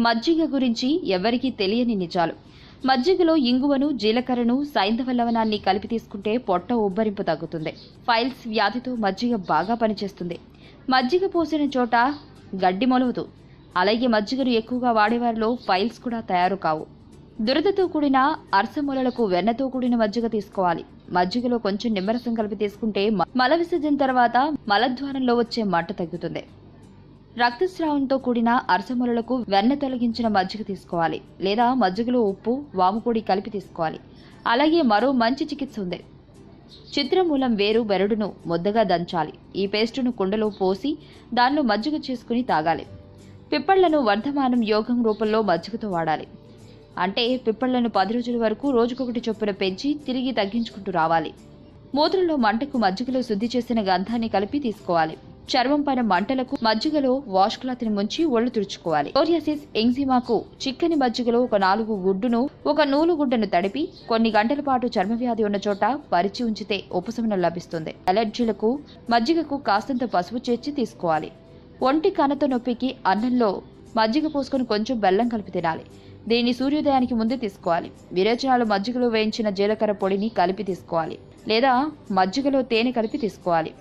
మజ్జిగ గురించి ఎవరికీ తెలియని నిజాలు. మజ్జిగలో ఇంగువను, జీలకర్రను, సైంధవ లవణాన్ని కలిపి తీసుకుంటే పొట్ట ఉబ్బరింపు తగ్గుతుంది. ఫైల్స్ వ్యాధితో మజ్జిగ బాగా పనిచేస్తుంది. మజ్జిగ పోసిన చోట గడ్డి మొలవదు. అలాగే మజ్జిగను ఎక్కువగా వాడేవారిలో ఫైల్స్ కూడా తయారు కావు. దురదతో కూడిన అర్సమూలలకు వెన్నతో కూడిన మజ్జిగ తీసుకోవాలి. మజ్జిగలో కొంచెం నిమ్మరసం కలిపి తీసుకుంటే మల విసర్జన తర్వాత మలద్వారంలో వచ్చే మంట తగ్గుతుంది. రక్తస్రావంతో కూడిన అర్సమూలలకు వెన్న తొలగించిన మజ్జిగ తీసుకోవాలి. లేదా మజ్జిగలో ఉప్పు, వాముపొడి కలిపి తీసుకోవాలి. అలాగే మరో మంచి చికిత్స ఉంది. చిత్రమూలం వేరు బెరడును ముద్దగా దంచాలి. ఈ పేస్టును కుండలో పోసి దానిలో మజ్జిగ చేసుకుని తాగాలి. పిప్పళ్లను వర్ధమానం యోగం రూపంలో మజ్జిగతో వాడాలి. అంటే పిప్పళ్లను 10 రోజుల వరకు రోజుకొకటి చొప్పున పెంచి తిరిగి తగ్గించుకుంటూ రావాలి. మూత్రంలో మంటకు మజ్జిగలో శుద్ధి చేసిన గంధాన్ని కలిపి తీసుకోవాలి. చర్మం పైన మంటలకు మజ్జిగలో వాష్ క్లాత్ ని ముంచి ఒళ్ళు తుడుచుకోవాలి. సోరియాసిస్, ఎంజిమాకు చిక్కని మజ్జిగలో ఒక 4 గుడ్డును, ఒక నూలు గుడ్డను తడిపి కొన్ని గంటల పాటు చర్మ వ్యాధి ఉన్న చోట పరిచి ఉంచితే ఉపశమనం లభిస్తుంది. అలర్జీలకు మజ్జిగకు కాస్తంత పసుపు చేర్చి తీసుకోవాలి. ఒంటి కణత నొప్పికి అన్నంలో మజ్జిగ పోసుకొని కొంచెం బెల్లం కలిపి తినాలి. దీన్ని సూర్యోదయానికి ముందే తీసుకోవాలి. విరేచనాలు మజ్జిగలో వేయించిన జీలకర్ర పొడిని కలిపి తీసుకోవాలి. లేదా మజ్జిగలో తేనె కలిపి తీసుకోవాలి.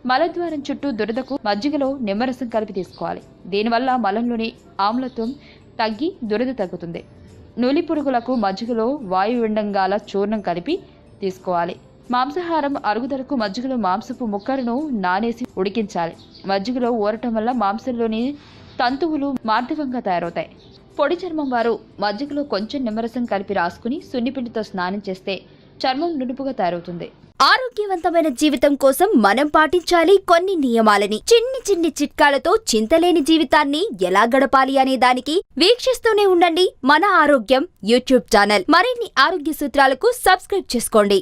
మలద్వారం చుట్టూ దురదకు మజ్జిగలో నిమ్మరసం కలిపి తీసుకోవాలి. దీనివల్ల మలంలోని ఆమ్లత్వం తగ్గి దురద తగ్గుతుంది. నులి పురుగులకు మజ్జిగలో వాయువిండంగాల చూర్ణం కలిపి తీసుకోవాలి. మాంసాహారం అరుగుదలకు మజ్జిగలో మాంసపు ముక్కలను నానేసి ఉడికించాలి. మజ్జిగలో ఊరటం వల్ల మాంసంలోని తంతువులు మార్దవంగా తయారవుతాయి. పొడి చర్మం వారు మజ్జిగలో కొంచెం నిమ్మరసం కలిపి రాసుకుని సున్నిపిండితో స్నానం చేస్తే చర్మం నునుపుగా తయారవుతుంది. ఆరోగ్యవంతమైన జీవితం కోసం మనం పాటించాలి కొన్ని నియమాలని. చిన్ని చిన్ని చిట్కాలతో చింతలేని జీవితాన్ని ఎలా గడపాలి అనే దానికి వీక్షిస్తూనే ఉండండి మన ఆరోగ్యం యూట్యూబ్ ఛానల్. మరిన్ని ఆరోగ్య సూత్రాలకు సబ్స్క్రైబ్ చేసుకోండి.